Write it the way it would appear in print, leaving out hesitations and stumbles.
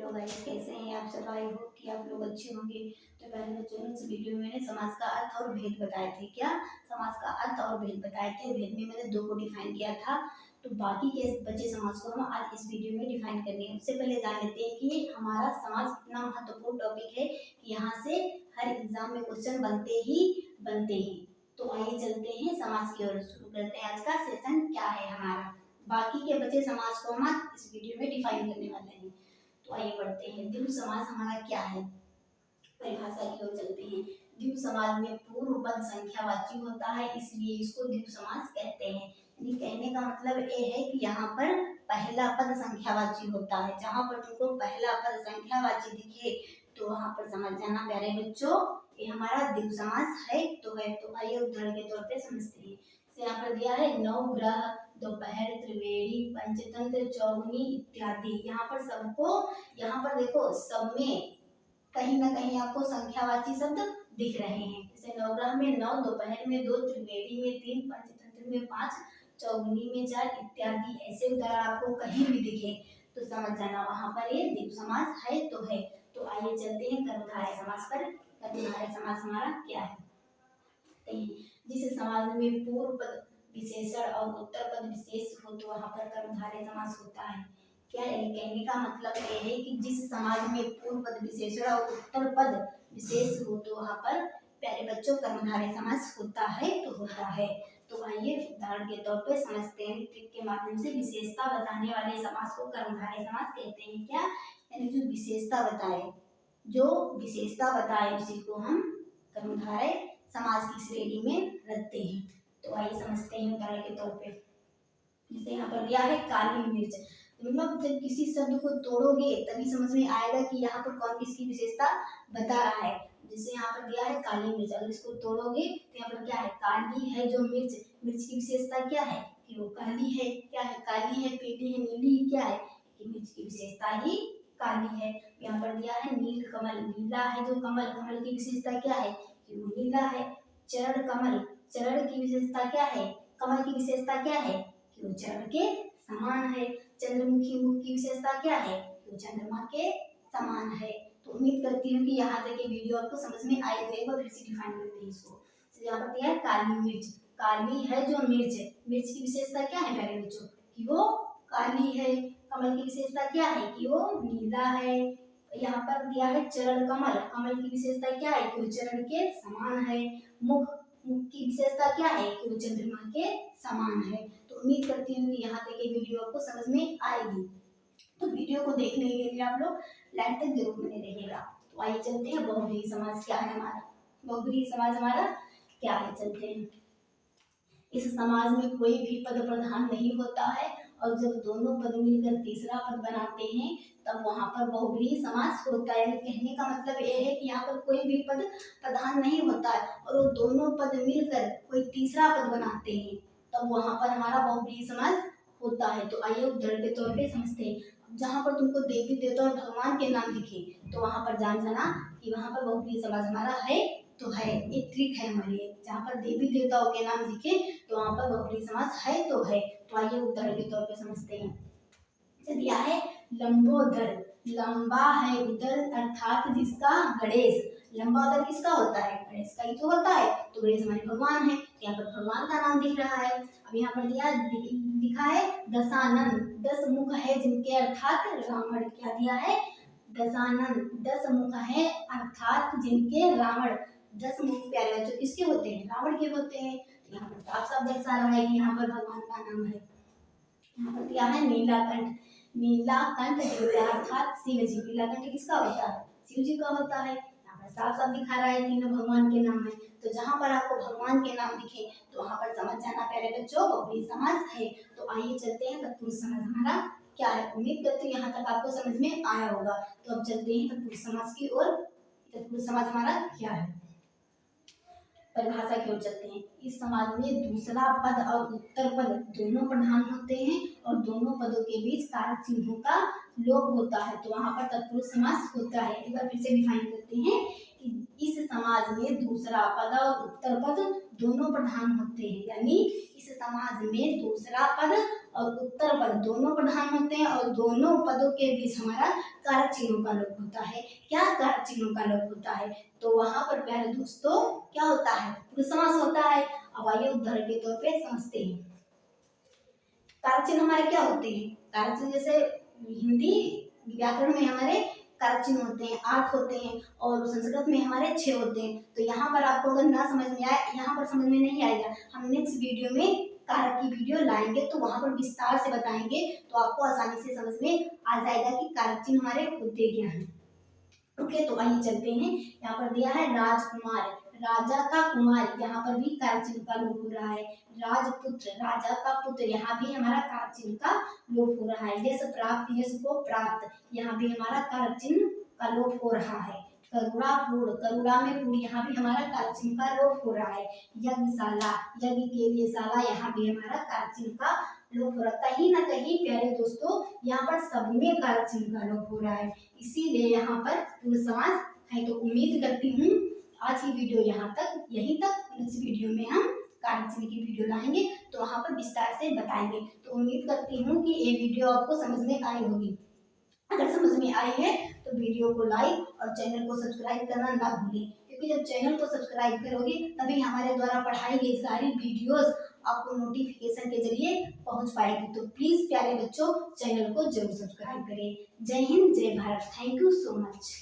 Hello guys, कैसे हैं आप सब। आई होप कि आप लोग अच्छे होंगे। तो पहले बच्चों ने इस वीडियो में मैंने समास का अर्थ और भेद बताए थे। क्या समास का अर्थ और भेद बताए थे। भेद में मैंने दो को डिफाइन किया था। तो बाकी के बचे समास को हम आज इस वीडियो में डिफाइन करेंगे। उससे पहले जान लेते हैं कि हमारा समास इतना महत्वपूर्ण टॉपिक है कि यहाँ से हर एग्जाम में क्वेश्चन बनते ही बनते हैं। तो आइए चलते हैं समास की ओर। शुरू करते हैं आज का सेशन क्या है हमारा। बाकी के बचे समास को हम आज इस वीडियो में डिफाइन करने वाले हैं। तो आइए बढ़ते हैं। द्विगु समास हमारा क्या है, परिभाषा की ओर चलते हैं। द्विगु समास में पूर्व पद संख्यावाची होता है, इसलिए इसको द्विगु समास कहते हैं। यानी कहने का मतलब ये है कि यहाँ पर पहला पद संख्यावाची होता है। जहाँ पर तुमको पहला पद संख्यावाची दिखे तो वहां पर समझ जाना प्यारे बच्चों, ये हमारा द्विगु समास है। तो आइए उदाहरण के तौर पे समझते हैं। यहाँ पर दिया है नौ ग्रह, दोपहर, त्रिवेणी, पंचतंत्र, चौगुनी इत्यादि। यहाँ पर सबको, यहाँ पर देखो सब में कहीं ना कहीं आपको संख्यावाची शब्द दिख रहे हैं। जैसे नवग्रह में 9, दोपहर में 2, त्रिवेणी में 3, पंचतंत्र में 5, चौगुनी में 4 इत्यादि। ऐसे उदाहरण आपको कहीं भी दिखे तो समझ जाना वहां पर ये द्विगु समास है तो है। तो आइए चलते हैं कर्मधारय समास पर। कर्मधारय समास हमारा क्या है। जिस समास में पूर्व पद विशेषण और उत्तर पद विशेष हो तो वहां पर कर्मधारय समास होता है। क्या है कहने का मतलब ये है कि जिस समाज में पूर्व पद विशेषण और उत्तर पद विशेष हो तो वहां पर प्यारे बच्चों कर्मधारय समास होता है तो होता है। तो आइए उदाहरण के तौर पे समझते हैं। ट्रिक के माध्यम से विशेषता बताने वाले समास को कर्मधारय समास कहते हैं। क्या यानी जो विशेषता बताए, जो विशेषता बताए उसी को हम कर्मधारय समास की श्रेणी में रखते हैं। तो आइए समझते हैं उदाहरण के तौर पे। जैसे यहाँ पर दिया है काली मिर्च, मतलब जब किसी शब्द को तोड़ोगे तभी समझ में आएगा कि यहाँ पर कौन किसकी विशेषता बता रहा है। जैसे यहाँ पर दिया है काली मिर्च, अगर इसको तोड़ोगे तो यहाँ पर क्या है, काली है जो मिर्च, मिर्च की विशेषता क्या है कि वो काली है। क्या है, काली है, पीली है, नीली, क्या है कि मिर्च की विशेषता ही काली है। यहाँ पर दिया है नील कमल, नीला है जो कमल, कमल की विशेषता क्या है कि वो नीला है। चरण कमल, चरण की विशेषता क्या है, कमल की विशेषता क्या है कि वो चरण के समान है। चंद्रमुखी मुख की विशेषता क्या है कि वो चंद्रमा के समान है। तो उम्मीद करती हूँ कि यहाँ तक ये वीडियो आपको समझ में आई गई। एक बार फिर से डिफाइन करते हैं इसको। तो यहाँ पर दिया है काली मिर्च, काली है जो मिर्च, मिर्च की विशेषता क्या है प्यारे बच्चों कि वो काली है। कमल की विशेषता क्या है कि वो नीला है। यहाँ पर दिया है चरण कमल, कमल की विशेषता क्या है कि वो चरण के समान है। मुख, मुख की विशेषता क्या है कि वो चंद्रमा के समान है। तो उम्मीद करती हूँ कि यहाँ तक ये वीडियो आपको समझ में आएगी। तो वीडियो को देखने के लिए आप लोग लाइन तक जरूर बने रहिएगा। तो आइए चलते हैं बहुब्रीहि समास क्या है हमारा। बहुब्रीहि समास हमारा क्या है, चलते हैं। इस समाज में कोई भी पद प्रधान नहीं होता है और जब दोनों पद मिलकर तीसरा पद बनाते हैं तब वहां पर बहुब्रीहि समास होता है। कहने का मतलब ये है कि यहाँ पर कोई भी पद प्रधान नहीं होता है और वो दोनों पद मिलकर कोई तीसरा पद बनाते हैं तब वहां पर हमारा बहुब्रीहि समास होता है। तो आइए उदाहरण के तौर पे समझते हैं। जहाँ पर तुमको देवी देवता और भगवान के नाम दिखे तो वहां पर जान जाना कि वहां पर बहुब्रीहि समास हमारा है तो है। एक ट्रिक है हमारी, जहाँ पर देवी देवताओं के नाम दिखे तो वहां पर बहुब्रीहि समास है तो है। तो आइए उदाहरण के तौर पे समझते हैं। दिया है लंबोदर, लंबा है उदर अर्थात जिसका गणेश, लंबा उदर किसका होता है, गणेश का ही तो होता है। तो गणेश हमारे भगवान है, यहाँ पर भगवान का नाम दिख रहा है। अब यहाँ पर दिखा है दशानन, 10 मुख है जिनके अर्थात रावण। क्या दिया है, दशानन 10 मुख है अर्थात जिनके रावण। 10 मुख प्यारे बच्चों किसके होते हैं, रावण के होते हैं। यहाँ पर साफ साफ दर्शा रहा है कि यहाँ पर भगवान का नाम है। यहाँ पर दिया है नीलाकंठ, नीलाकंठ अर्थात शिव जी। नीलाकंठ किसका होता है, शिव जी का होता है। यहाँ पर साफ साफ दिखा रहा है तीनों भगवान के नाम है। तो जहाँ पर आपको भगवान के नाम दिखे तो वहाँ पर समझ जाना प्यारे बच्चों बहुब्रीहि समास है। तो आइए चलते हैं तत्पुरुष समास हमारा क्या है। उम्मीद करती हूँ यहाँ तक आपको समझ में आया होगा। तो अब चलते हैं तत्पुरुष समास की ओर। तत्पुरुष समास हमारा क्या है, परिभाषा की ओर चलते हैं। इस समाज में दूसरा पद और उत्तर पद दोनों प्रधान होते हैं और दोनों पदों के बीच कारक चिन्हों का लोप होता है तो वहां पर तत्पुरुष समास होता है। एक बार फिर से डिफाइन करते हैं कि इस समाज में दूसरा पद और उत्तर पद दोनों प्रधान होते हैं। यानी इस समाज में दूसरा पद और उत्तर पद दोनों प्रधान होते हैं और दोनों पदों के बीच हमारा कारक चिन्हों का लोप होता है। क्या कारक चिन्हों का लोप होता है? तो वहां पर प्यारे दोस्तों क्या होता है? पुरुष समास होता है। अब आइए उदाहरण के तौर पे समझते हैं। कारक चिन्ह हमारे क्या होते हैं? कारक चिन्ह जैसे हिंदी व्याकरण में हमारे कारक चिन्ह होते हैं 8 होते हैं और संस्कृत में हमारे 6 होते हैं। तो यहाँ पर आपको अगर ना समझ में आए, यहाँ पर समझ में नहीं आएगा, हम नेक्स्ट वीडियो में कारक की वीडियो लाएंगे तो वहां पर विस्तार से बताएंगे, तो आपको आसानी से समझ में आ जाएगा कि कारक चिन्ह हमारे होते क्या हैं। ओके, तो आइए चलते हैं। यहाँ पर दिया है राजकुमार, राजा का कुमार, यहाँ पर भी कारक चिन्ह का लोप हो रहा है। राजपुत्र, राजा का पुत्र, यहाँ भी हमारा कारक चिन्ह का लोप हो रहा है। यश प्राप्त, यश को प्राप्त, यहाँ भी हमारा कारक चिन्ह का लोप हो रहा है। करुणा पूर्ण, करुणा में पूर्ण, यहाँ भी हमारा कारक चिन्ह का लोप हो रहा है। यज्ञशाला, यज्ञ के लिए शाला, यहाँ भी हमारा कारक चिन्ह का लोप हो रहा है। कहीं ना कहीं प्यारे दोस्तों यहाँ पर सब में कारक चिन्ह का लोप हो रहा है, इसीलिए यहाँ पर पुरुष समास है। तो उम्मीद करती हूँ आज की वीडियो यहाँ तक, यहीं तक। नेक्स्ट वीडियो में हम कारक चिन्ह की वीडियो लाएंगे तो वहाँ पर विस्तार से बताएंगे। तो उम्मीद करती हूँ कि ये वीडियो आपको समझ में आई होगी। अगर समझ में आई है तो वीडियो को लाइक और चैनल को सब्सक्राइब करना ना भूलें, क्योंकि जब चैनल को सब्सक्राइब करोगे तभी हमारे द्वारा पढ़ाई गई सारी वीडियोस आपको नोटिफिकेशन के जरिए पहुंच पाएगी। तो प्लीज प्यारे बच्चों चैनल को जरूर सब्सक्राइब करें। जय हिंद, जय Bharat. Thank you so much.